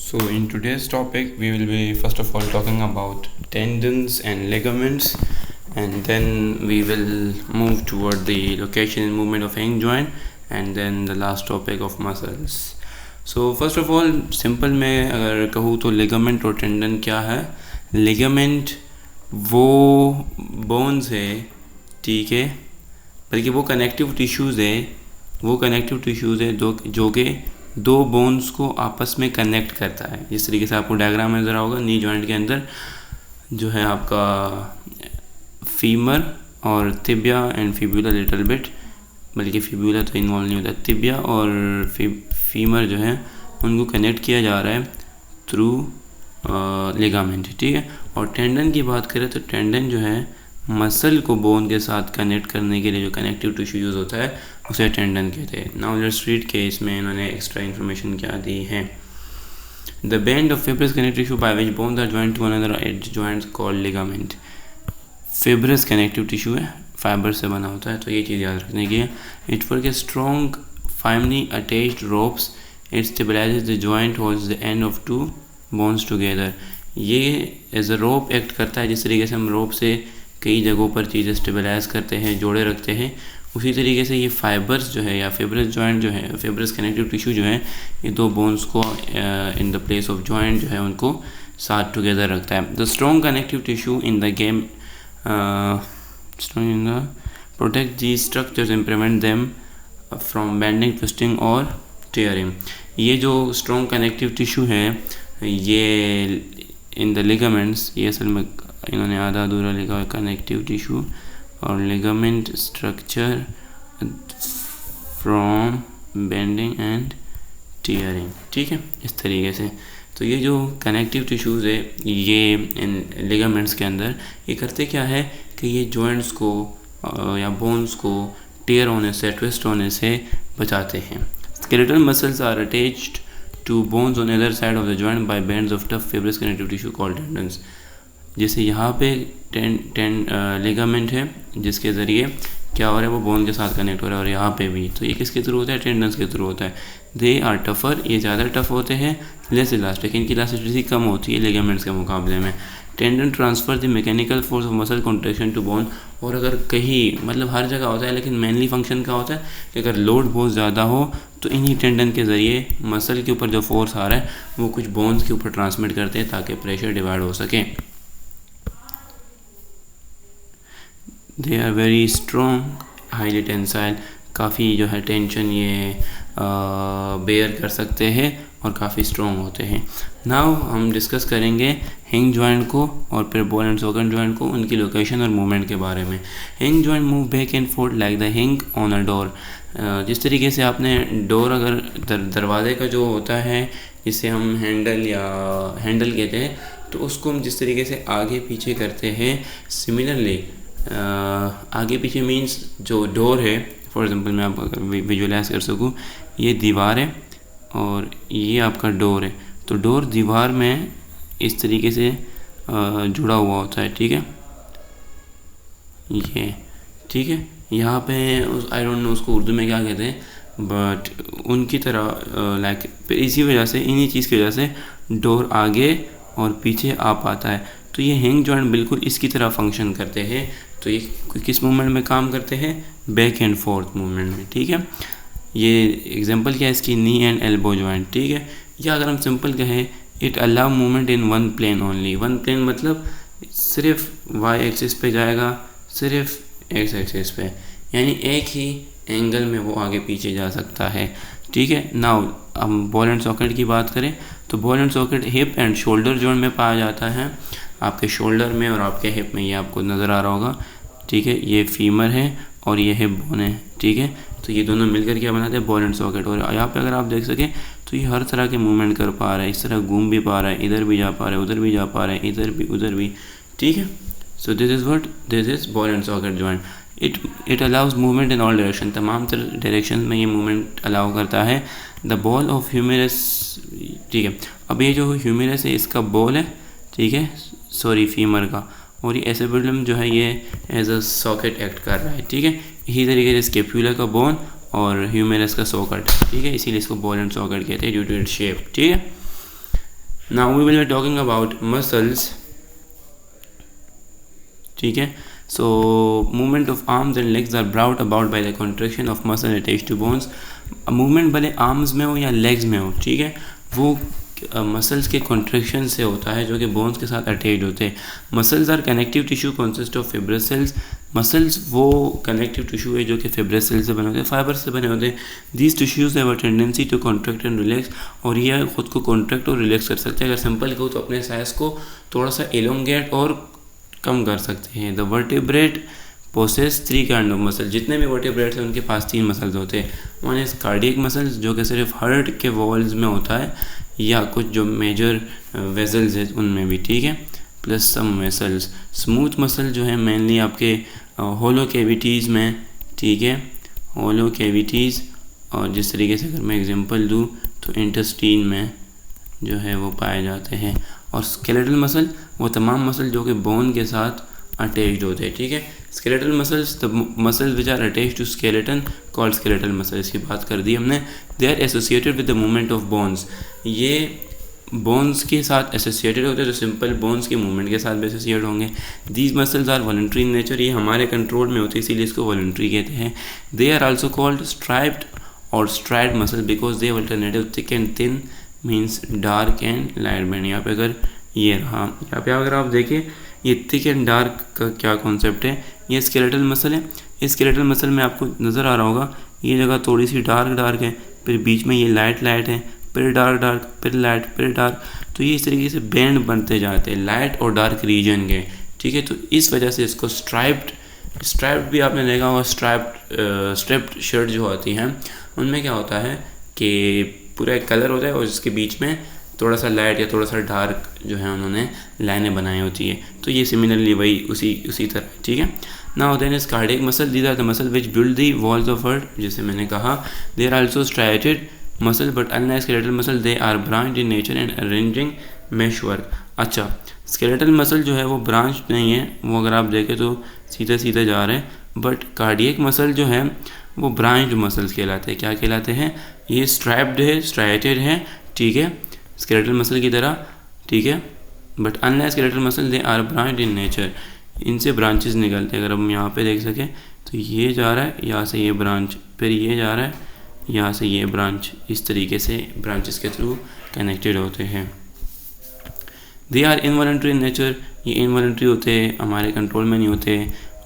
So in today's topic we will be first of all talking about tendons and ligaments, and then we will move toward the location and movement of hinge joint, and then the last topic of muscles. So first of all simple में अगर कहूँ तो ligament और tendon क्या है. Ligament वो bones है, ठीक है, बल्कि वो कनेक्टिव टिश्यूज़ है जो कि दो बोन्स को आपस में कनेक्ट करता है. जिस तरीके से आपको डायग्राम में नज़र होगा, नी जॉइंट के अंदर जो है आपका फीमर और tibia and fibula little bit, बल्कि फिब्यूला तो इन्वॉल्व नहीं होता, तिबिया और फीमर जो है उनको कनेक्ट किया जा रहा है थ्रू लिगामेंट, ठीक है. और टेंडन की बात करें तो टेंडन जो है मसल को बोन के साथ कनेक्ट करने के लिए जो कनेक्टिव टिश्यू यूज़ होता है उसे टेंडन कहते हैं. नाउ लेट्स रीड के इसमें इन्होंने एक्स्ट्रा इन्फॉर्मेशन क्या दी है. The band of fibrous connective tissue by which bones are joint to one another at joints called ligament. Fibrous connective tissue है, फाइबर से बना होता है, तो ये चीज़ याद रखने की है. It work a strong firmly attached ropes. It stabilizes the joint holds the end of two bones together. ये एज अ रोप एक्ट करता है. जिस तरीके से हम रोप से कई जगहों पर चीज़ें स्टेबलाइज करते हैं, जोड़े रखते हैं, उसी तरीके से ये फाइबर्स जो है या फिब्रस जॉइंट जो है, फिब्रस कनेक्टिव टिश्यू जो है, ये दो बोन्स को in the place of joint जो है उनको साथ टुगेदर रखता है. The strong connective tissue in the game protect the structures and prevent them from bending, twisting और टेयरिंग. ये जो स्ट्रॉन्ग कनेक्टिव टिश्यू है ये इन द लिगामेंट्स, ये असल में इन्होंने आधा अधूरा लिखा है कनेक्टिव टिश्यू और ligament structure from bending and tearing, ठीक है, इस तरीके से. तो ये जो कनेक्टिव टिश्यूज़ है ये इन लिगामेंट्स के अंदर ये करते क्या है कि ये जॉइंट्स को या बोन्स को टेयर होने से, ट्विस्ट होने से बचाते हैं. Skeletal muscles are attached to bones on other side of the joint by bands of tough fibrous connective tissue called tendons. जैसे यहाँ पे लिगामेंट है जिसके ज़रिए क्या हो रहा है, वो बोन के साथ कनेक्ट हो रहा है, और यहाँ पे भी. तो ये किसके थ्रू होता है, टेंडन्स के थ्रू होता है. दे आर टफर, ये ज़्यादा टफ होते हैं, लेस इलास्टिक, इनकी इलास्टिसिटी कम होती है लिगामेंट्स के मुकाबले में. Tendon transfer the mechanical force of muscle contraction to bone. और अगर कहीं मतलब हर जगह होता है, लेकिन मेनली फंक्शन का होता है कि अगर लोड बहुत ज़्यादा हो तो इन्हीं टेंडन के ज़रिए मसल के ऊपर जो फोर्स आ रहा है वो कुछ बोन्स के ऊपर ट्रांसमिट करते हैं ताकि प्रेशर डिवाइड हो सके. They are very strong, highly tensile, काफ़ी जो है टेंशन ये बेयर कर सकते हैं और काफ़ी स्ट्रॉन्ग होते हैं. नाउ हम डिस्कस करेंगे हिंज जॉइंट को और फिर बॉल एंड सॉकेट जॉइंट को, उनकी लोकेशन और मूवमेंट के बारे में. Hinge joint move back and fourth like the हिंग ऑन अ डोर. जिस तरीके से आपने डोर अगर दरवाजे का जो होता है जिसे हम हैंडल कहते हैं, तो उसको हम जिस तरीके से आगे पीछे करते हैं, सिमिलरली आगे पीछे मीन्स जो डोर है, फॉर एग्जांपल मैं आपको विजुअलाइज कर सकूँ, ये दीवार है और ये आपका डोर है. तो डोर दीवार में इस तरीके से जुड़ा हुआ होता है, ठीक है, ये ठीक है. यहाँ पे आई डोंट नो उसको उर्दू में क्या कहते हैं, बट उनकी तरह लाइक इसी वजह से, इन्हीं चीज़ की वजह से डोर आगे और पीछे आ पाता है. तो ये हिंज जॉइंट बिल्कुल इसकी तरह फंक्शन करते हैं. तो ये किस मूवमेंट में काम करते हैं, बैक एंड फोर्थ मूवमेंट में, ठीक है. ये एग्जांपल क्या है इसकी, नी एंड एल्बो जॉइंट, ठीक है. या अगर हम सिंपल कहें, it allow movement in one plane only. One plane मतलब सिर्फ वाई एक्सिस पे जाएगा, सिर्फ एक्स एक्सिस पे, यानी एक ही एंगल में वो आगे पीछे जा सकता है, ठीक है. नाउ हम बॉल एंड सॉकेट की बात करें तो ball and socket hip and shoulder joint में पाया जाता है. आपके शोल्डर में और आपके हिप में, ये आपको नज़र आ रहा होगा, ठीक है. ये फीमर है और ये हिप बोन है, ठीक है. तो ये दोनों मिलकर क्या बनाते हैं, बॉल एंड सॉकेट. और यहाँ पे अगर आप देख सकें तो ये हर तरह के मूवमेंट कर पा रहा है, इस तरह घूम भी पा रहा है, इधर भी जा पा रहा है, उधर भी जा पा रहा है, इधर भी उधर भी, ठीक है. So this is ball and socket joint. It allows movement in all direction, तमाम डायरेक्शन में ये मूवमेंट अलाउ करता है. द बॉल ऑफ ह्यूमेरस, ठीक है. अब ये जो ह्यूमेरस है इसका बॉल है, ठीक है, सॉरी फीमर का, और ये एसेबुलम जो है ये एज अ सॉकेट एक्ट कर रहा है, ठीक है. इसी तरीके से स्केपुला का बोन और ह्यूमेरस का सॉकेट, ठीक है, इसीलिए इसको बॉल एंड सॉकेट कहते हैं ड्यू टू इट्स शेप, ठीक है. Now we will be talking about muscles, ठीक है। So movement of arms and legs are brought about by the contraction of muscle attach to bones. Movement भले arms में हो या लेग्स में हो, ठीक है, वो मसल्स के कॉन्ट्रैक्शन से होता है जो कि बोन्स के साथ अटैच होते हैं। Muscles are connective tissue consist of fibrous cells. Muscles वो कनेक्टिव टिश्यू है जो कि फिब्रस सेल से बने होते हैं, फाइबर से बने होते हैं। These tissues have a tendency to contract and relax, और ये खुद को कॉन्ट्रैक्ट और रिलैक्स कर सकते हैं। अगर सिंपल कहूँ तो अपने साइज को थोड़ा सा एलोंगेट और कम कर सकते हैं। The vertebrate possess 3 kind of muscle. जितने भी वर्टिब्रेट्स हैं उनके पास 3 मसल्स होते हैं। वन इज कार्डियक मसल्स जो कि सिर्फ हार्ट के वॉल्स में होता है या कुछ जो मेजर वेजल्स है उनमें भी, ठीक है, प्लस सम वेसल्स। स्मूथ मसल जो है मेनली आपके होलो कैविटीज़ में, ठीक है, होलो कैविटीज़, और जिस तरीके से अगर मैं एग्जांपल दूँ तो इंटेस्टाइन में जो है वो पाए जाते हैं। और स्केलेटल मसल वो तमाम मसल जो कि बोन के साथ अटैच्ड होते हैं, ठीक है। Skeletal muscles the muscles which are attach to skeleton called skeletal muscles की बात कर दी हमने। They are associated with the movement of bones. ये बोन्स के साथ एसोसिएटेड होते हैं तो सिंपल बोन्स के मूवमेंट के साथ भी एसोसिएट होंगे। These muscles are voluntary in nature, ये हमारे कंट्रोल में होती है इसीलिए इसको वॉलंटरी कहते हैं। They are also called striped और striated muscle because they alternative thick and thin means dark and light band. यहाँ पे अगर ये रहा, यहाँ पे अगर आप देखिए ये थिक एंड डार्क का क्या कॉन्सेप्ट है। ये स्केलेटल मसल है। इस स्केलेटल मसल में आपको नज़र आ रहा होगा ये जगह थोड़ी सी डार्क है, फिर बीच में ये लाइट है, फिर डार्क, फिर लाइट, फिर डार्क। तो ये इस तरीके से बैंड बनते जाते हैं लाइट और डार्क रीजन के, ठीक है। तो इस वजह से इसको स्ट्राइप्ड भी आपने देखा होगा। स्ट्रिप्ड शर्ट जो होती हैं उनमें क्या होता है कि पूरा एक कलर होता है और इसके बीच में थोड़ा सा लाइट या थोड़ा सा डार्क जो है उन्होंने लाइनें बनाई होती है। तो ये सिमिलरली वही उसी तरह, ठीक है। Now then is cardiac muscle, these are the muscle which build the walls of heart, जैसे मैंने कहा। They are also striated muscle but unlike skeletal muscle they are branch in nature and arranging mesh work. अच्छा, skeletal muscle जो है वो branch नहीं है, वो अगर आप देखें तो सीधे जा रहे हैं, बट कार्डियक मसल जो है वो ब्रांच मसल्स कहलाते हैं। क्या कहलाते हैं? ये स्ट्राइप्ड है, स्ट्राइटेड है, ठीक है, स्केलेटल मसल की तरह, ठीक है, but unlike skeletal muscle they are branch in nature, इनसे ब्रांचेस निकलते हैं। अगर हम यहाँ पे देख सकें तो ये जा रहा है यहाँ से ये ब्रांच, फिर ये जा रहा है यहाँ से ये ब्रांच, इस तरीके से ब्रांचेस के थ्रू कनेक्टेड होते हैं। They are involuntary in nature, ये इनवॉलंटरी होते हैं, हमारे कंट्रोल में नहीं होते,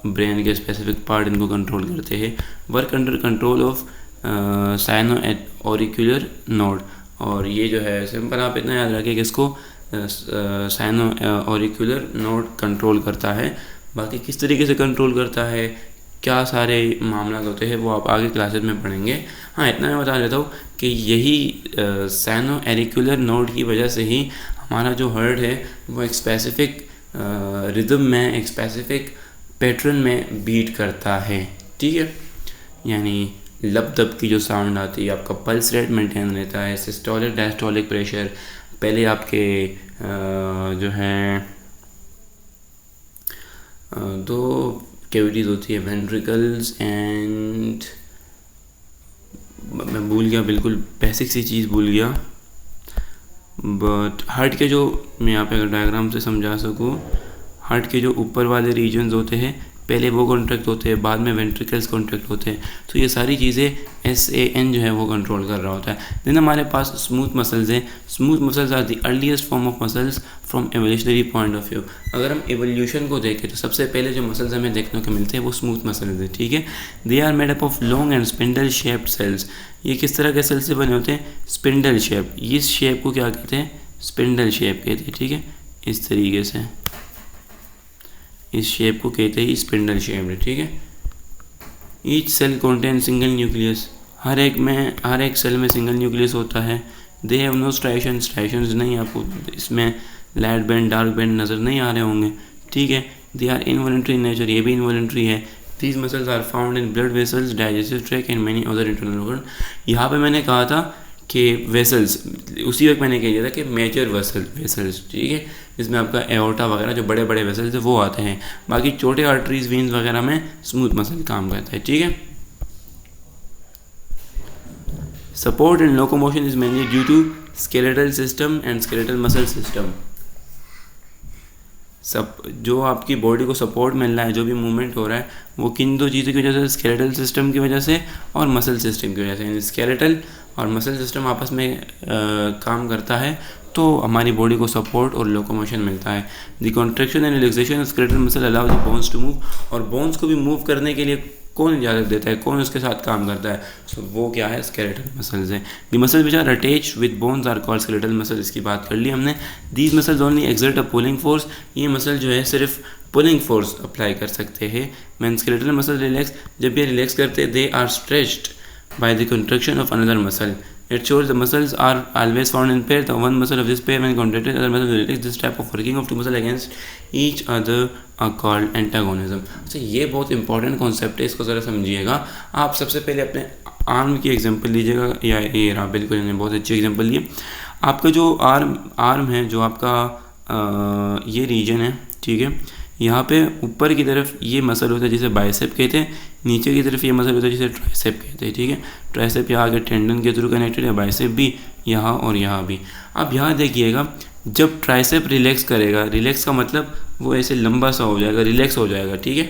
ब्रेन के स्पेसिफिक पार्ट इनको कंट्रोल करते हैं। Work under control of sino auricular node, और ये जो है सिंपल आप इतना याद रखें कि इसको साइनो ऑरिकुलर नोड कंट्रोल करता है। बाकी किस तरीके से कंट्रोल करता है, क्या सारे मामला होते हैं वो आप आगे क्लासेस में पढ़ेंगे। हाँ, इतना मैं बता देता हूँ कि यही साइनो ऑरिकुलर नोड की वजह से ही हमारा जो हार्ट है वो एक स्पेसिफिक रिदम में, एक स्पेसिफिक पैटर्न में बीट करता है, ठीक है। यानी लब दब की जो साउंड आती है, आपका पल्स रेट मेंटेन रहता है, सिस्टोलिक डायस्टोलिक प्रेशर, पहले आपके जो हैं दो कैविटीज़ होती है, वेंट्रिकल्स एंड मैं भूल गया, बिल्कुल बेसिक सी चीज़ भूल गया, बट हार्ट के जो मैं यहाँ पे अगर डायग्राम से समझा सकूँ, हार्ट के जो ऊपर वाले रीजन्स होते हैं पहले वो कॉन्ट्रैक्ट होते हैं, बाद में वेंट्रिकल्स कॉन्ट्रैक्ट होते हैं। तो ये सारी चीज़ें SAN जो है वो कंट्रोल कर रहा होता है। देन हमारे पास स्मूथ मसल्स हैं। Smooth muscles are the earliest form of muscles from evolutionary point of view. अगर हम एवोल्यूशन को देखें तो सबसे पहले जो मसल्स हमें देखने को मिलते हैं वो स्मूथ मसल्स हैं, ठीक है। They are made up of long and spindle shaped cells. ये किस तरह के सेल्स से बने होते हैं? Spindle shape. इस शेप को क्या कहते हैं? स्पिंडल शेप कहते हैं, ठीक है, इस तरीके से, इस शेप को कहते हैं स्पिंडल शेप, ठीक है। Each cell contain single nucleus, हर एक सेल में सिंगल न्यूक्लियस होता है। दे हैव नो स्ट्राइशंस नहीं, आपको इसमें लाइट बैंड डार्क बैंड नज़र नहीं आ रहे होंगे, ठीक है। They are involuntary in nature, ये भी इनवॉलंटरी है। These muscles are found in blood vessels, digestive tract and many other internal organ. यहाँ पे मैंने कहा था कि वेसल्स, उसी वक्त मैंने कह दिया था कि मेजर वेसल्स, ठीक है, जिसमें आपका एओर्टा वगैरह जो बड़े बड़े वेसल्स है वो आते हैं। बाकी छोटे आर्टरीज वेन्स वगैरह में स्मूथ मसल काम करता है, ठीक है। Support and locomotion is mainly due to skeletal system and skeletal muscle system. सब जो आपकी बॉडी को सपोर्ट मिल रहा है, जो भी मूवमेंट हो रहा है, वो किन दो चीज़ों की वजह से, स्केलेटल सिस्टम की वजह से और मसल सिस्टम की वजह से। यानी स्केलेटल और मसल सिस्टम आपस में काम करता है तो हमारी बॉडी को सपोर्ट और लोकोमोशन मिलता है। The contraction and relaxation of skeletal muscle allow the bones to move. और बोन्स को भी मूव करने के लिए कौन इजाज़त देता है, कौन उसके साथ काम करता है? सो वो क्या है? स्केलेटल मसल्स है। The muscles which are attached with bones are called skeletal muscle. इसकी बात कर ली हमने। These muscles only exert a pulling force. ये मसल जो है सिर्फ पुलिंग फोर्स अप्लाई कर सकते हैं। व्हेन स्केलेटल मसल रिलैक्स, जब ये रिलैक्स करते हैं, they are stretched by the contraction of another muscle. It shows the muscles are always found in pair. The one muscle of this pair when contracted, other muscle relax. This type of working of two muscles against each other are called antagonism. अच्छा, ये बहुत important concept है, इसको ज़रा समझिएगा। आप सबसे पहले अपने आर्म की एग्जांपल लीजिएगा, या ये रहा, बिल्कुल इन्हें बहुत अच्छी एग्जांपल लिए। आपका जो आर्म है, जो आपका ये रीजन है, ठीक है, यहाँ पे ऊपर की तरफ ये मसल होता है जिसे बाइसेप कहते हैं, नीचे की तरफ ये मसल होता है जिसे ट्राइसेप कहते हैं, ठीक है। ट्राइसेप यहाँ आगे टेंडन के थ्रू कनेक्टेड है, बाइसेप भी यहाँ और यहाँ भी। अब यहाँ देखिएगा, जब ट्राइसेप रिलैक्स करेगा, रिलैक्स का मतलब वो ऐसे लंबा सा हो जाएगा, रिलैक्स हो जाएगा, ठीक है,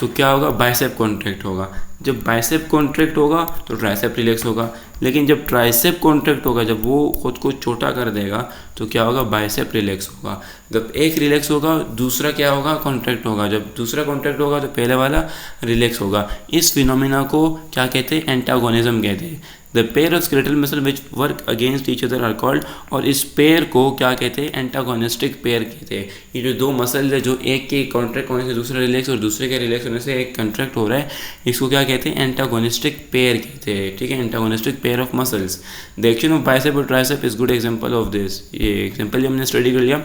तो क्या होगा? बाइसेप कॉन्ट्रैक्ट होगा। जब बाइसेप कॉन्ट्रैक्ट होगा तो ट्राइसेप रिलैक्स होगा। लेकिन जब ट्राइसेप कॉन्ट्रैक्ट होगा, जब वो खुद को छोटा कर देगा, तो क्या होगा? बाइसेप रिलैक्स होगा। जब एक रिलैक्स होगा, दूसरा क्या होगा? कॉन्ट्रैक्ट होगा। जब दूसरा कॉन्ट्रैक्ट होगा तो पहले वाला रिलैक्स होगा। इस फिनोमिना को क्या कहते हैं? एंटागोनिज्म कहते हैं। The pair of skeletal muscle which work against each other are called, और इस पेयर को क्या कहते हैं? एंटागोनिस्टिक पेयर कहते हैं। ये जो दो मसल है, जो एक के कॉन्ट्रैक्ट होने से दूसरा रिलैक्स और दूसरे के रिलैक्स होने से एक कॉन्ट्रैक्ट हो रहा है, इसको क्या कहते हैं? एंटागोनिस्टिक पेयर कहते हैं, ठीक है, antagonistic pair of muscles. The action of bicep और tricep is good example of this. ये एग्जांपल हमने स्टडी कर लिया।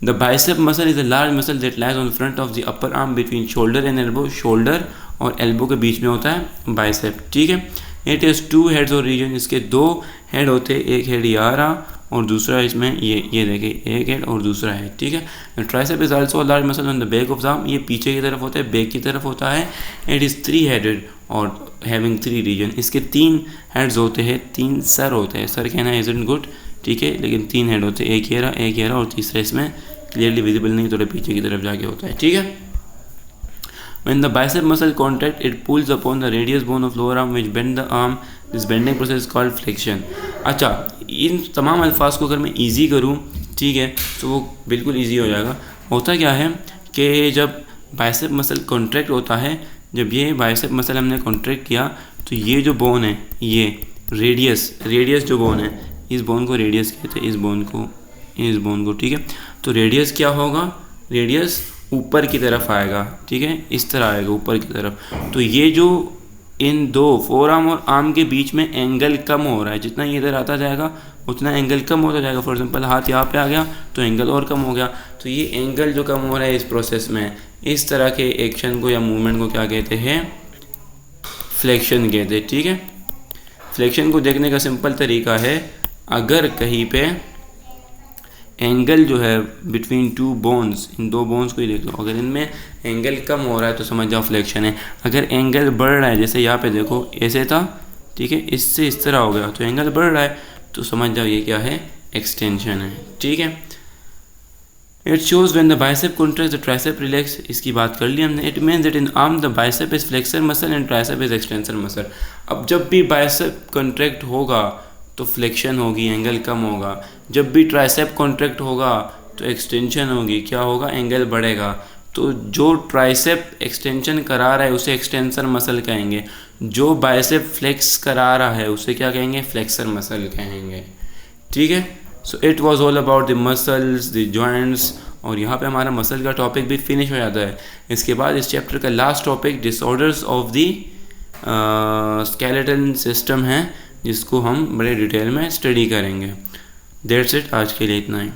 The bicep muscle is a large muscle that lies on front of the upper arm between shoulder and elbow. Shoulder और elbow के बीच में होता है बाइसेप, ठीक है। इट इज़ टू हेड्स और रीजन, इसके दो हेड होते हैं, एक हेड यहाँ रहा और दूसरा इसमें ये देखिए, एक हेड और दूसरा हेड, ठीक है। Tricep is also a large muscle on the back of the arm. ये पीछे की तरफ होता है, बैक की तरफ होता है। इट इज़ 3 हेडेड और हैविंग 3 रीजन। इसके 3 हेड्स होते हैं, 3 सर होते हैं। सर कहना इज़न्ट गुड, ठीक है, लेकिन 3 हेड होते हैं, एक ये रहा और तीसरा इसमें क्लियरली विजिबल नहीं, थोड़ा पीछे की तरफ जाके होता है, ठीक है। When the bicep muscle contract, it pulls upon the radius bone of lower arm which bend the arm. This bending process is called flexion. अच्छा, इन तमाम अल्फाज को अगर मैं इजी करूँ, ठीक है, तो वो बिल्कुल इजी हो जाएगा। होता क्या है कि जब बाइसेप मसल कॉन्ट्रैक्ट होता है, जब ये बाइसेप मसल हमने कॉन्ट्रैक्ट किया, तो ये जो बोन है, ये रेडियस जो बोन है, इस बोन को रेडियस कहते हैं, इस बोन को, ठीक है। तो रेडियस क्या होगा? रेडियस ऊपर की तरफ आएगा, ठीक है, इस तरह आएगा ऊपर की तरफ। तो ये जो इन दो फोर आर्म और आर्म के बीच में एंगल कम हो रहा है, जितना ये इधर आता जाएगा उतना एंगल कम होता जाएगा। फॉर एग्जांपल हाथ यहाँ पे आ गया तो एंगल और कम हो गया। तो ये एंगल जो कम हो रहा है इस प्रोसेस में, इस तरह के एक्शन को या मूवमेंट को क्या कहते हैं? फ्लेक्शन कहते हैं, ठीक है। फ्लेक्शन को देखने का सिंपल तरीका है, अगर कहीं पे एंगल जो है बिटवीन 2 बोन्स, इन 2 बोन्स को ही देख लो, अगर इनमें एंगल कम हो रहा है तो समझ जाओ फ्लेक्शन है। अगर एंगल बढ़ रहा है, जैसे यहाँ पे देखो ऐसे था, ठीक है, इससे इस तरह हो गया, तो एंगल बढ़ रहा है, तो समझ जाओ ये क्या है? एक्सटेंशन है, ठीक है। It shows when the bicep contracts the tricep relax. इसकी बात कर ली हमने। It means that in arm the bicep is flexor muscle and tricep is extensor muscle. अब जब भी बाइसेप कॉन्ट्रैक्ट होगा तो फ्लेक्शन होगी, एंगल कम होगा। जब भी ट्राइसेप कॉन्ट्रैक्ट होगा तो एक्सटेंशन होगी, क्या होगा? एंगल बढ़ेगा। तो जो ट्राइसेप एक्सटेंशन करा रहा है उसे एक्सटेंसर मसल कहेंगे, जो बाइसेप फ्लेक्स करा रहा है उसे क्या कहेंगे? फ्लेक्सर मसल कहेंगे, ठीक है। So it was all about the muscles, the joints, और यहाँ पे हमारा मसल का टॉपिक भी फिनिश हो जाता है। इसके बाद इस चैप्टर का last topic disorders of the skeletal system है, जिसको हम बड़े डिटेल में स्टडी करेंगे। दैट्स इट, आज के लिए इतना ही।